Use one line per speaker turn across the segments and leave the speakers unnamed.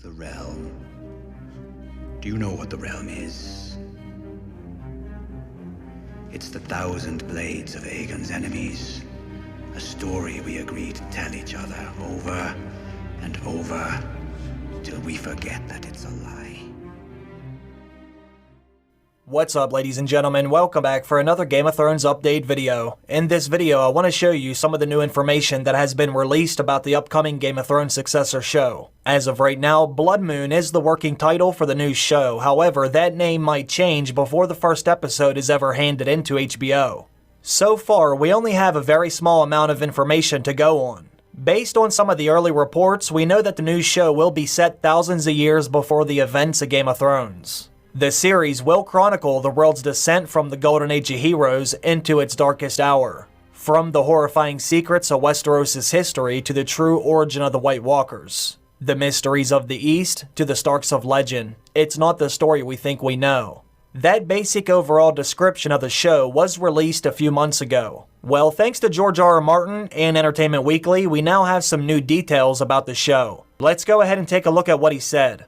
The realm. Do you know what the realm is? It's the 1,000 blades of Aegon's enemies. A story we agree to tell each other over and over till we forget that it's a lie.
What's up, ladies and gentlemen? Welcome back for another Game of Thrones update video. In this video, I want to show you some of the new information that has been released about the upcoming Game of Thrones successor show. As of right now, Blood Moon is the working title for the new show. However, that name might change before the first episode is ever handed into HBO. So far, we only have a very small amount of information to go on. Based on some of the early reports, we know that the new show will be set thousands of years before the events of Game of Thrones. The series will chronicle the world's descent from the Golden Age of Heroes into its darkest hour. From the horrifying secrets of Westeros' history to the true origin of the White Walkers. The mysteries of the East to the Starks of legend. It's not the story we think we know. That basic overall description of the show was released a few months ago. Well, thanks to George R.R. Martin and Entertainment Weekly, we now have some new details about the show. Let's go ahead and take a look at what he said.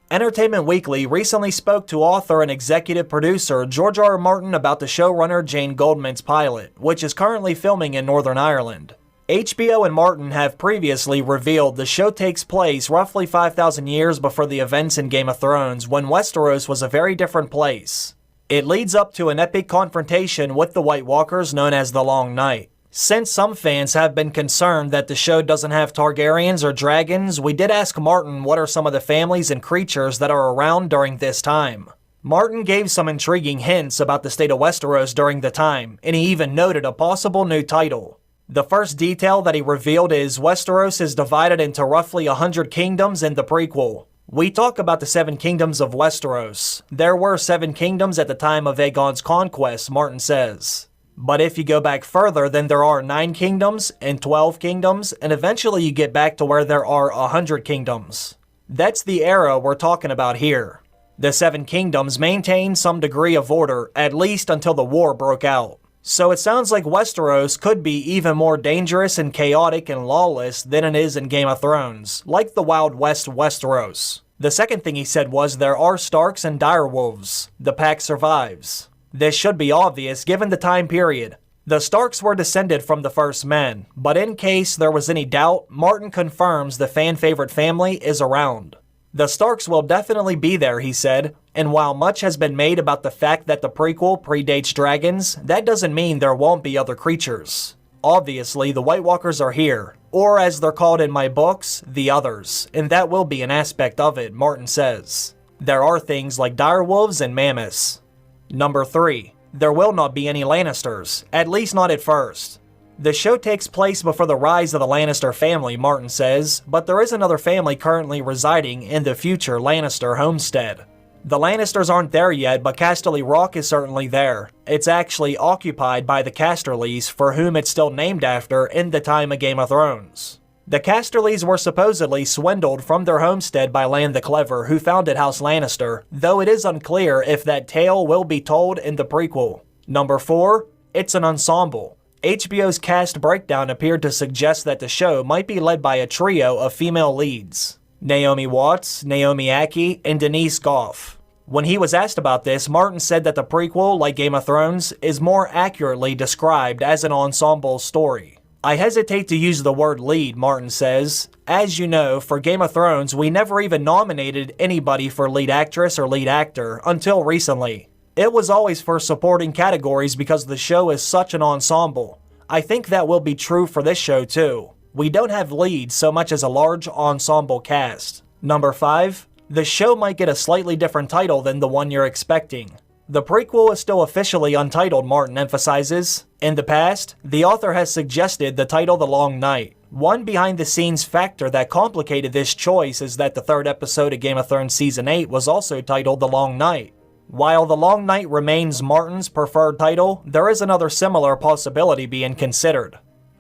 Entertainment Weekly recently spoke to author and executive producer George R.R. Martin about the showrunner Jane Goldman's pilot, which is currently filming in Northern Ireland. HBO and Martin have previously revealed the show takes place roughly 5,000 years before the events in Game of Thrones, when Westeros was a very different place. It leads up to an epic confrontation with the White Walkers known as the Long Night. Since some fans have been concerned that the show doesn't have Targaryens or dragons, we did ask Martin what are some of the families and creatures that are around during this time. Martin gave some intriguing hints about the state of Westeros during the time, and he even noted a possible new title. The first detail that he revealed is Westeros is divided into roughly 100 kingdoms in the prequel. We talk about the 7 kingdoms of Westeros. There were 7 kingdoms at the time of Aegon's conquest, Martin says. But if you go back further, then there are 9 kingdoms and 12 kingdoms, and eventually you get back to where there are 100 kingdoms. That's the era we're talking about here. The 7 kingdoms maintained some degree of order, at least until the war broke out. So it sounds like Westeros could be even more dangerous and chaotic and lawless than it is in Game of Thrones, like the Wild West Westeros. The second thing he said was there are Starks and direwolves. The pack survives. This should be obvious given the time period. The Starks were descended from the first men, but in case there was any doubt, Martin confirms the fan-favorite family is around. The Starks will definitely be there, he said, and while much has been made about the fact that the prequel predates dragons, that doesn't mean there won't be other creatures. Obviously, the White Walkers are here, or as they're called in my books, the Others, and that will be an aspect of it, Martin says. There are things like direwolves and mammoths. Number 3. There will not be any Lannisters, at least not at first. The show takes place before the rise of the Lannister family, Martin says, but there is another family currently residing in the future Lannister homestead. The Lannisters aren't there yet, but Casterly Rock is certainly there. It's actually occupied by the Casterlys, for whom it's still named after in the time of Game of Thrones. The Casterlys were supposedly swindled from their homestead by Lan the Clever, who founded House Lannister, though it is unclear if that tale will be told in the prequel. Number 4. It's an ensemble. HBO's cast breakdown appeared to suggest that the show might be led by a trio of female leads. Naomi Watts, Naomi Ackie, and Denise Gough. When he was asked about this, Martin said that the prequel, like Game of Thrones, is more accurately described as an ensemble story. I hesitate to use the word lead, Martin says. As you know, for Game of Thrones, we never even nominated anybody for lead actress or lead actor until recently. It was always for supporting categories because the show is such an ensemble. I think that will be true for this show too. We don't have leads so much as a large ensemble cast. Number 5. The show might get a slightly different title than the one you're expecting. The prequel is still officially untitled, Martin emphasizes. In the past, the author has suggested the title The Long Night. One behind-the-scenes factor that complicated this choice is that the 3rd episode of Game of Thrones Season 8 was also titled The Long Night. While The Long Night remains Martin's preferred title, there is another similar possibility being considered.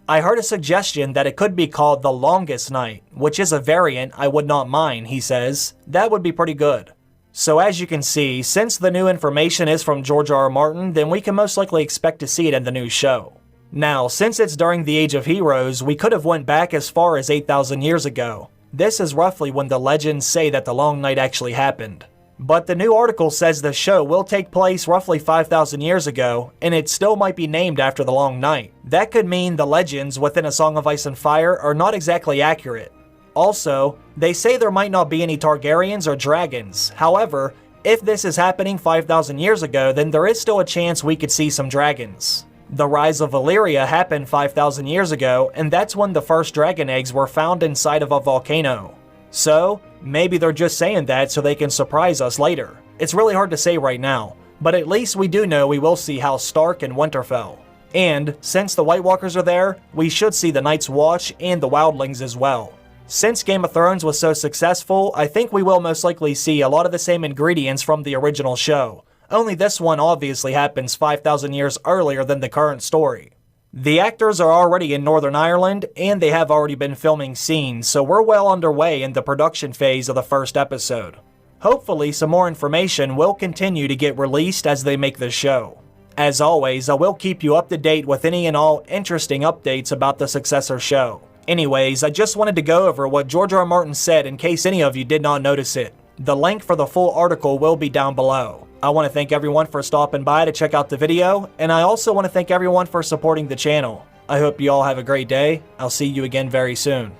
I heard a suggestion that it could be called The Longest Night, which is a variant I would not mind, he says. That would be pretty good. So as you can see, since the new information is from George R.R. Martin, then we can most likely expect to see it in the new show. Now, since it's during the Age of Heroes, we could have went back as far as 8,000 years ago. This is roughly when the legends say that the Long Night actually happened. But the new article says the show will take place roughly 5,000 years ago, and it still might be named after the Long Night. That could mean the legends within A Song of Ice and Fire are not exactly accurate. Also, they say there might not be any Targaryens or dragons. However, if this is happening 5,000 years ago, then there is still a chance we could see some dragons. The rise of Valyria happened 5,000 years ago, and that's when the first dragon eggs were found inside of a volcano. So, maybe they're just saying that so they can surprise us later. It's really hard to say right now, but at least we do know we will see House Stark and Winterfell. And, since the White Walkers are there, we should see the Night's Watch and the Wildlings as well. Since Game of Thrones was so successful, I think we will most likely see a lot of the same ingredients from the original show. Only this one obviously happens 5,000 years earlier than the current story. The actors are already in Northern Ireland, and they have already been filming scenes, so we're well underway in the production phase of the first episode. Hopefully, some more information will continue to get released as they make the show. As always, I will keep you up to date with any and all interesting updates about the successor show. Anyways, I just wanted to go over what George R. R. Martin said in case any of you did not notice it. The link for the full article will be down below. I want to thank everyone for stopping by to check out the video, and I also want to thank everyone for supporting the channel. I hope you all have a great day. I'll see you again very soon.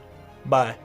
Bye.